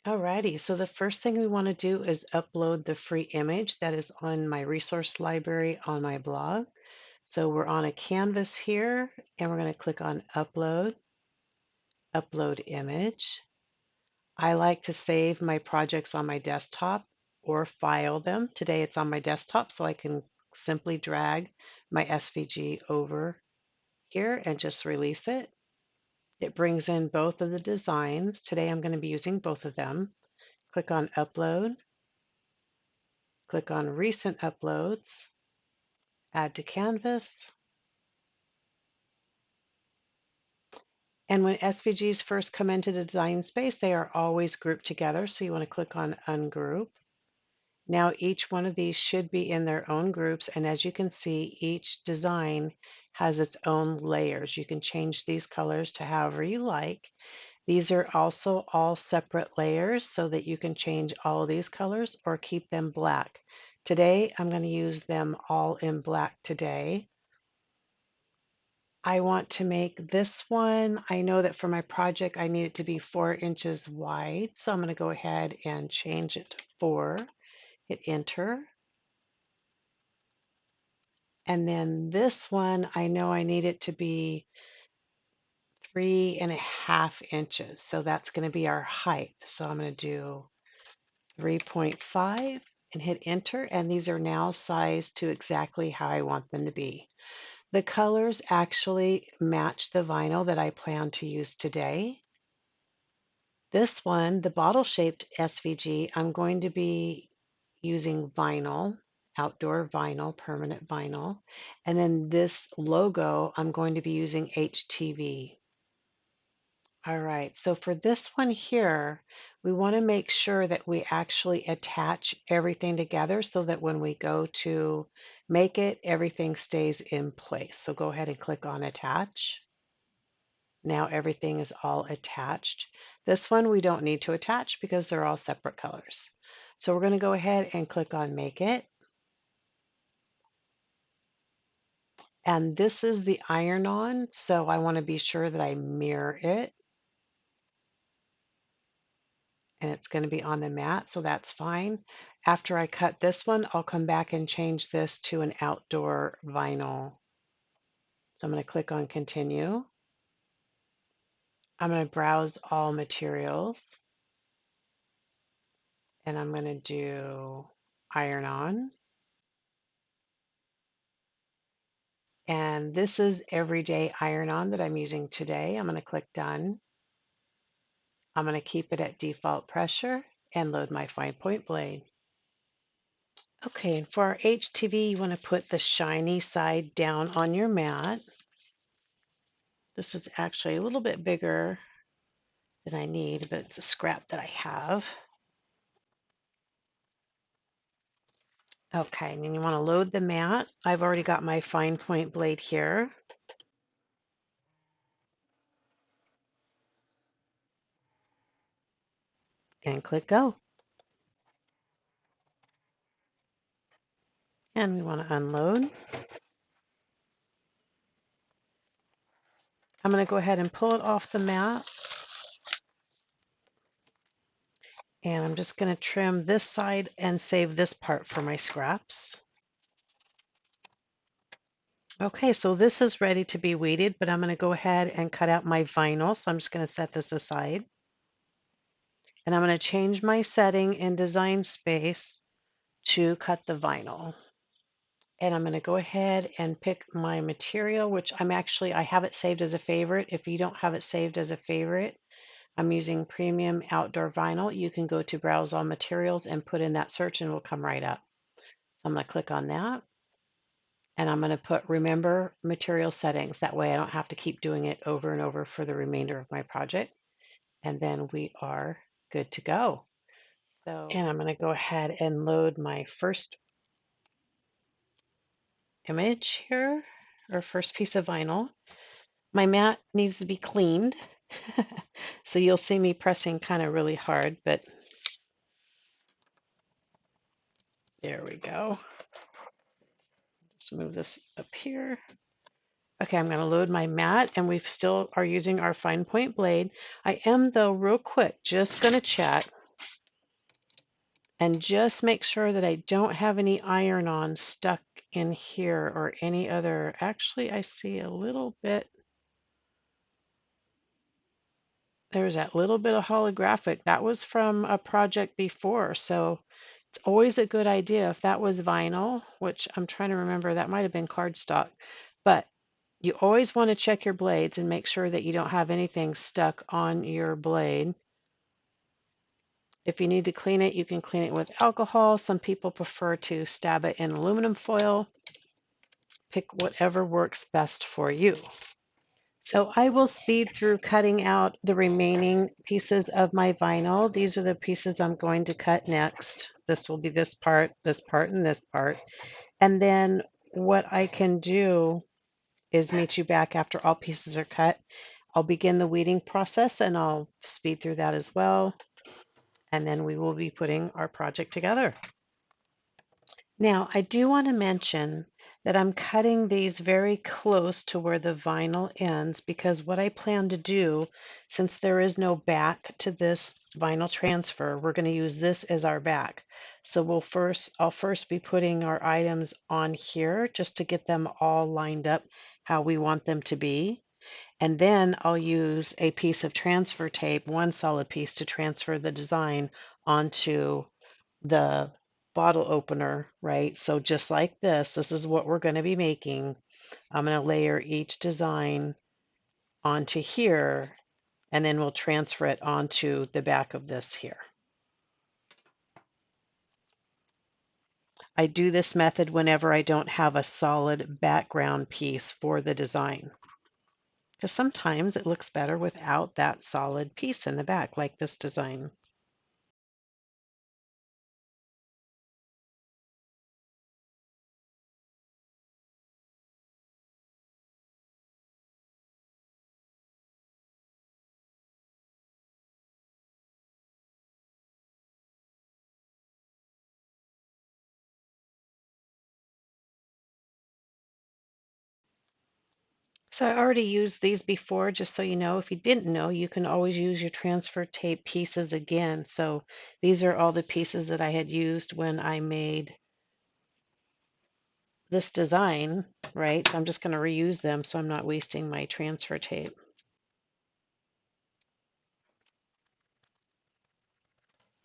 Alrighty, so the first thing we want to do is upload the free image that is on my resource library on my blog. So we're on a canvas here and we're going to click on upload, upload image. I like to save my projects on my desktop or file them. Today it's on my desktop, so I can simply drag my SVG over here and just release it. It brings in both of the designs. Today I'm going to be using both of them. Click on upload, click on recent uploads, add to canvas. And when SVGs first come into the design space, they are always grouped together. So you want to click on ungroup. Now each one of these should be in their own groups. And as you can see, each design has its own layers. You can change these colors to however you like. These are also all separate layers so that you can change all of these colors or keep them black. Today, I'm going to use them all in black today. I want to make this one, I know that for my project, I need it to be 4 inches wide. So I'm going to go ahead and change it to 4, hit enter. And then this one, I know I need it to be 3.5 inches. So that's going to be our height. So I'm going to do 3.5 and hit enter. And these are now sized to exactly how I want them to be. The colors actually match the vinyl that I plan to use today. This one, the bottle-shaped SVG, I'm going to be using vinyl, outdoor vinyl, permanent vinyl. And then this logo, I'm going to be using HTV. All right, so for this one here, we want to make sure that we actually attach everything together so that when we go to make it, everything stays in place. So go ahead and click on attach. Now everything is all attached. This one we don't need to attach because they're all separate colors. So we're going to go ahead and click on Make It. And this is the iron-on, so I want to be sure that I mirror it. And it's going to be on the mat, so that's fine. After I cut this one, I'll come back and change this to an outdoor vinyl. So I'm going to click on Continue. I'm going to browse all materials. And I'm going to do iron-on. And this is everyday iron-on that I'm using today. I'm going to click Done. I'm going to keep it at default pressure and load my fine point blade. Okay, and for our HTV, you want to put the shiny side down on your mat. This is actually a little bit bigger than I need, but it's a scrap that I have. Okay, and then you want to load the mat. I've already got my fine point blade here. And click Go. And we want to unload. I'm going to go ahead and pull it off the mat. And I'm just going to trim this side and save this part for my scraps. Okay, so this is ready to be weeded, but I'm going to go ahead and cut out my vinyl. So I'm just going to set this aside. And I'm going to change my setting in Design Space to cut the vinyl. And I'm going to go ahead and pick my material, which I have it saved as a favorite. If you don't have it saved as a favorite, I'm using premium outdoor vinyl. You can go to browse all materials and put in that search and it will come right up. So I'm going to click on that. And I'm going to put remember material settings. That way I don't have to keep doing it over and over for the remainder of my project. And then we are good to go. And I'm going to go ahead and load my first image here, or first piece of vinyl. My mat needs to be cleaned. So you'll see me pressing kind of really hard, but there we go. Just move this up here. Okay, I'm going to load my mat, and we still are using our fine point blade. I am, though, real quick, just going to check And just make sure that I don't have any iron-on stuck in here or any other. Actually, I see a little bit. There's that little bit of holographic. That was from a project before. So it's always a good idea if that was vinyl, which I'm trying to remember, that might have been cardstock. But you always want to check your blades and make sure that you don't have anything stuck on your blade. If you need to clean it, you can clean it with alcohol. Some people prefer to stab it in aluminum foil. Pick whatever works best for you. So I will speed through cutting out the remaining pieces of my vinyl. These are the pieces I'm going to cut next. This will be this part, and this part. And then what I can do is meet you back after all pieces are cut. I'll begin the weeding process and I'll speed through that as well. And then we will be putting our project together. Now, I do want to mention that I'm cutting these very close to where the vinyl ends because what I plan to do, since there is no back to this vinyl transfer, we're going to use this as our back. So I'll first be putting our items on here just to get them all lined up how we want them to be. And then I'll use a piece of transfer tape, one solid piece, to transfer the design onto the bottle opener, right? So just like this is what we're going to be making. I'm going to layer each design onto here, and then we'll transfer it onto the back of this here. I do this method whenever I don't have a solid background piece for the design, because sometimes it looks better without that solid piece in the back, like this design. So I already used these before, just so you know. If you didn't know, you can always use your transfer tape pieces again. So these are all the pieces that I had used when I made this design, right? So I'm just going to reuse them so I'm not wasting my transfer tape.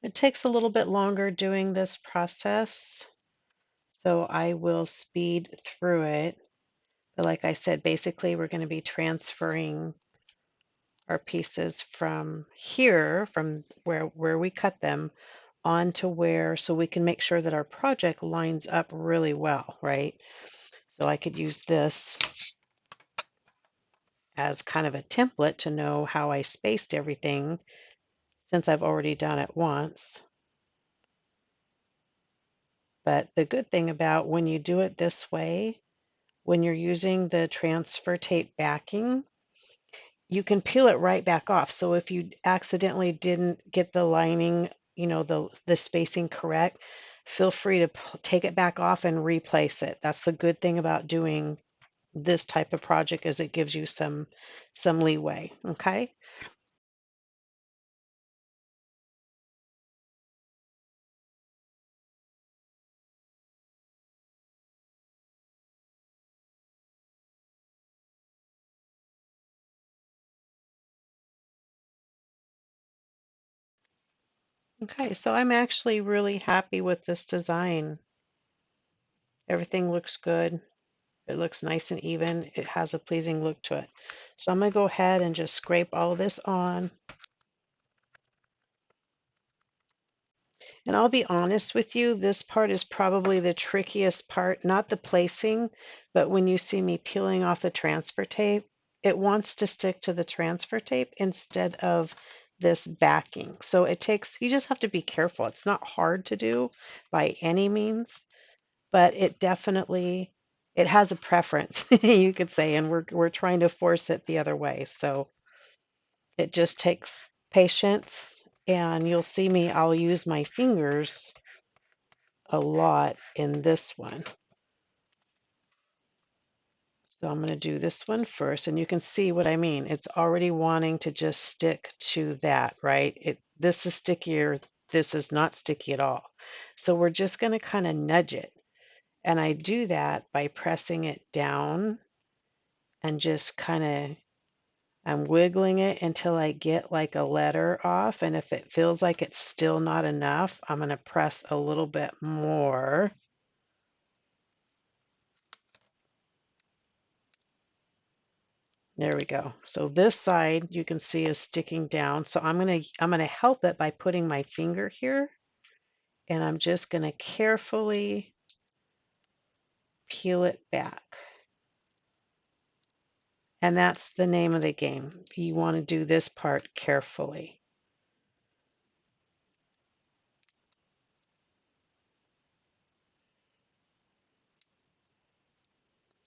It takes a little bit longer doing this process, so I will speed through it. But like I said, basically we're going to be transferring our pieces from here, from where we cut them, onto where, so we can make sure that our project lines up really well, right? So I could use this as kind of a template to know how I spaced everything since I've already done it once. But the good thing about when you do it this way, when you're using the transfer tape backing, you can peel it right back off. So if you accidentally didn't get the lining, the spacing correct, feel free to take it back off and replace it. That's the good thing about doing this type of project, is it gives you some leeway, okay? Okay, so I'm actually really happy with this design. Everything looks good. It looks nice and even. It has a pleasing look to it. So I'm going to go ahead and just scrape all this on. And I'll be honest with you, this part is probably the trickiest part, not the placing, but when you see me peeling off the transfer tape, it wants to stick to the transfer tape instead of this backing. So you just have to be careful. It's not hard to do by any means, but it has a preference, you could say, and we're trying to force it the other way. So it just takes patience, and you'll see me, I'll use my fingers a lot in this one. So I'm going to do this one first, and you can see what I mean. It's already wanting to just stick to that, right? This is stickier this is not sticky at all. So we're just going to kind of nudge it. And I do that by pressing it down and just kind of I'm wiggling it until I get like a letter off. And if it feels like it's still not enough, I'm going to press a little bit more. There we go. So this side you can see is sticking down. So I'm going to help it by putting my finger here, and I'm just going to carefully peel it back. And that's the name of the game. You want to do this part carefully.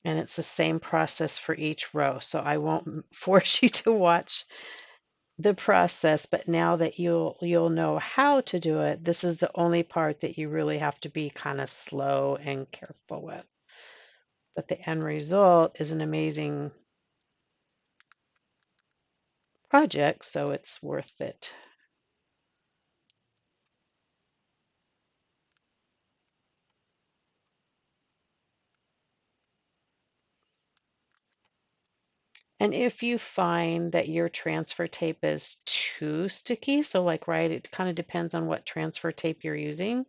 And it's the same process for each row. So I won't force you to watch the process, but now that you'll know how to do it, this is the only part that you really have to be kind of slow and careful with. But the end result is an amazing project, so it's worth it. And if you find that your transfer tape is too sticky, so like, right, it kind of depends on what transfer tape you're using.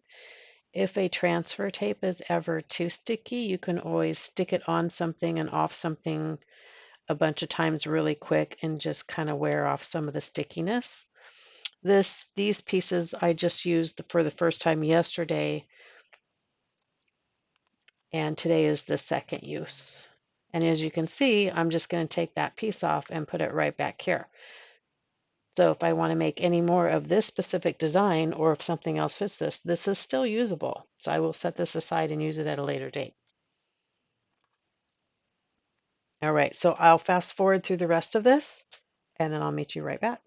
If a transfer tape is ever too sticky, you can always stick it on something and off something a bunch of times really quick and just kind of wear off some of the stickiness. These pieces I just used for the first time yesterday, and today is the second use. And as you can see, I'm just going to take that piece off and put it right back here. So if I want to make any more of this specific design, or if something else fits this, this is still usable. So I will set this aside and use it at a later date. All right, so I'll fast forward through the rest of this, and then I'll meet you right back.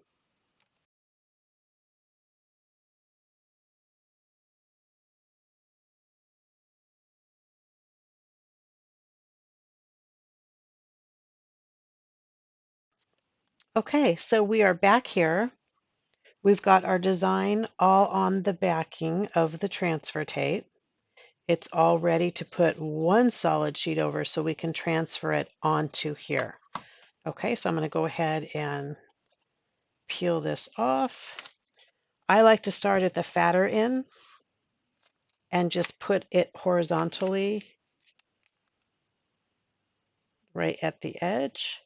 Okay, so we are back here. We've got our design all on the backing of the transfer tape. It's all ready to put one solid sheet over so we can transfer it onto here. Okay, so I'm going to go ahead and peel this off. I like to start at the fatter end and just put it horizontally right at the edge.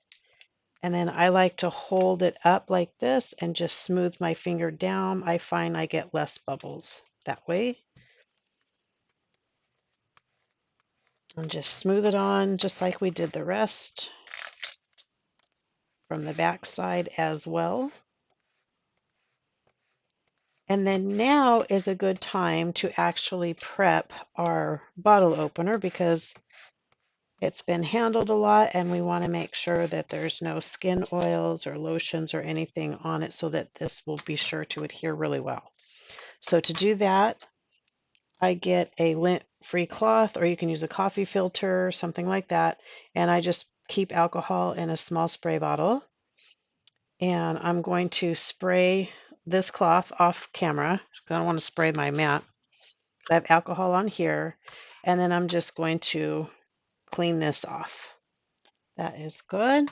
And then I like to hold it up like this and just smooth my finger down. I find I get less bubbles that way. And just smooth it on just like we did the rest from the back side as well. And then now is a good time to actually prep our bottle opener because it's been handled a lot and we want to make sure that there's no skin oils or lotions or anything on it so that this will be sure to adhere really well. So to do that, I get a lint-free cloth, or you can use a coffee filter, something like that, and I just keep alcohol in a small spray bottle. And I'm going to spray this cloth off camera because I don't want to spray my mat. I have alcohol on here, and then I'm just going to clean this off. That is good.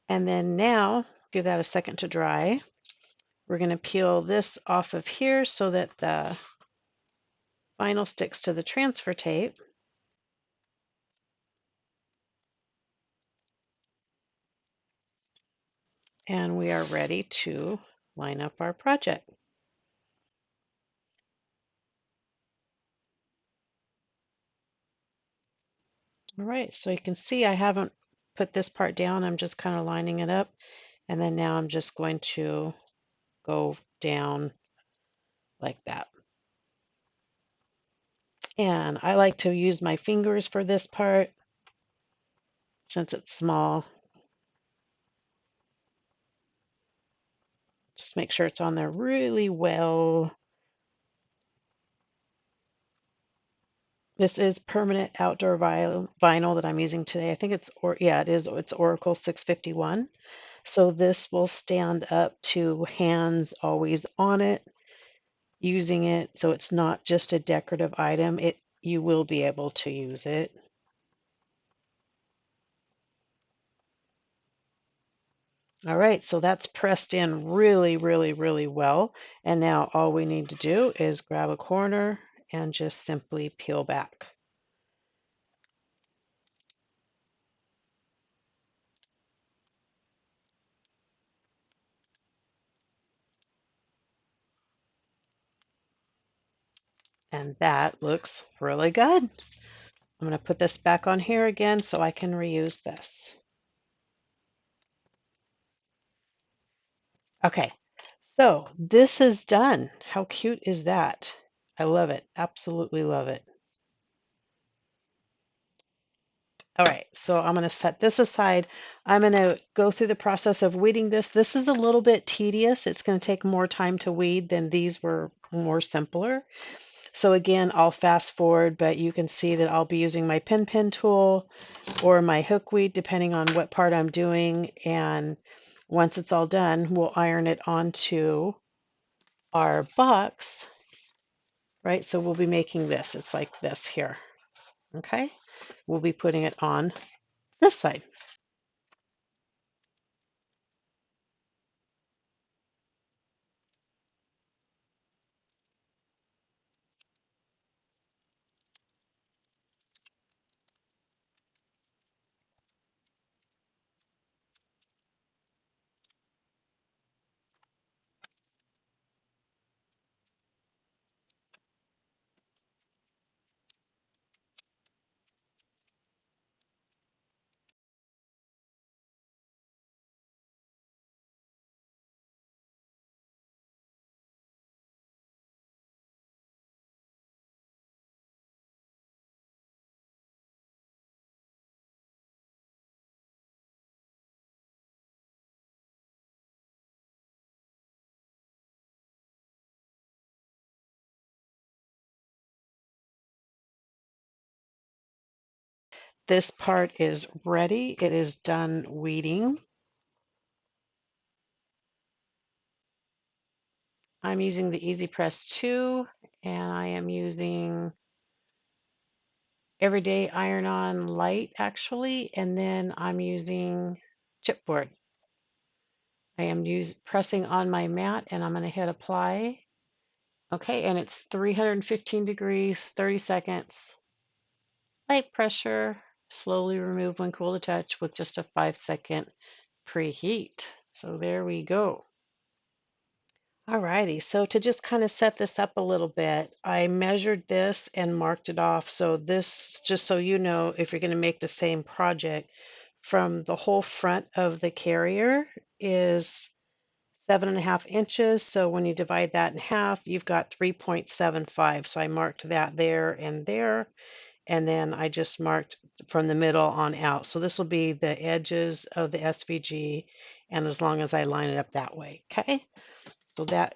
And then now, give that a second to dry. We're going to peel this off of here so that the vinyl sticks to the transfer tape. And we are ready to line up our project. All right, so you can see I haven't put this part down. I'm just kind of lining it up. And then now I'm just going to go down like that. And I like to use my fingers for this part since it's small. Just make sure it's on there really well. This is permanent outdoor vinyl that I'm using today. I think it's, yeah, it is. It's Oracle 651. So this will stand up to hands always on it, using it. So it's not just a decorative item. You will be able to use it. All right, so that's pressed in really, really, really well. And now all we need to do is grab a corner and just simply peel back. And that looks really good. I'm going to put this back on here again so I can reuse this. Okay, so this is done. How cute is that? I love it. Absolutely love it. All right, so I'm going to set this aside. I'm going to go through the process of weeding this. This is a little bit tedious. It's going to take more time to weed than these were more simpler. So again, I'll fast forward, but you can see that I'll be using my pin tool or my hook weed, depending on what part I'm doing. And once it's all done, we'll iron it onto our box, right? So we'll be making this. It's like this here, okay? We'll be putting it on this side. This part is ready. It is done weeding. I'm using the Easy Press 2, and I am using Everyday Iron-On Light, actually, and then I'm using chipboard. I am pressing on my mat, and I'm going to hit apply. Okay, and it's 315 degrees, 30 seconds. Light pressure, slowly remove when cool to touch with just a 5-second preheat. So there we go. Alrighty, so to just kind of set this up a little bit, I measured this and marked it off. So this, just so you know, if you're going to make the same project, from the whole front of the carrier is 7.5 inches. So when you divide that in half, you've got 3.75. So I marked that there, and then I just marked from the middle on out. So this will be the edges of the SVG, and as long as I line it up that way, okay? So that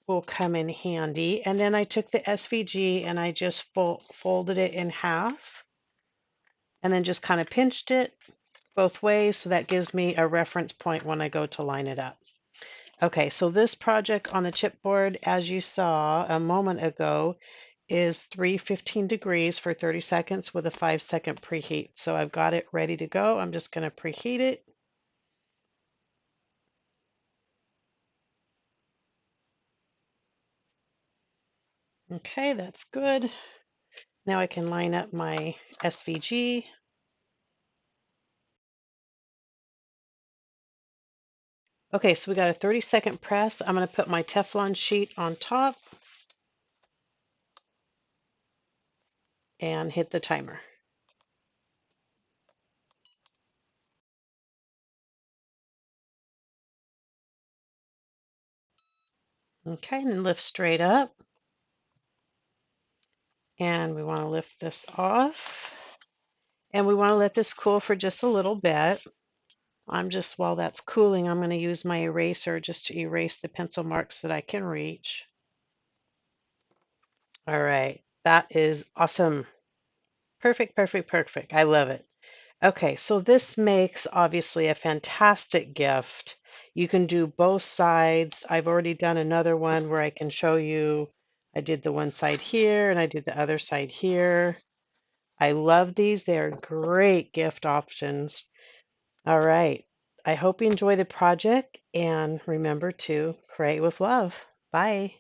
will come in handy. And then I took the SVG and I just folded it in half and then just kind of pinched it both ways. So that gives me a reference point when I go to line it up. Okay, so this project on the chipboard, as you saw a moment ago, is 315 degrees for 30 seconds with a 5-second preheat. So I've got it ready to go. I'm just going to preheat it. Okay, that's good. Now I can line up my SVG. Okay, so we got a 30-second press. I'm going to put my Teflon sheet on top and hit the timer. Okay, and then lift straight up. And we want to lift this off. And we want to let this cool for just a little bit. While that's cooling, I'm going to use my eraser just to erase the pencil marks that I can reach. All right, that is awesome. Perfect, perfect, perfect. I love it. Okay, so this makes obviously a fantastic gift. You can do both sides. I've already done another one where I can show you. I did the one side here and I did the other side here. I love these. They're great gift options. All right. I hope you enjoy the project and remember to create with love. Bye.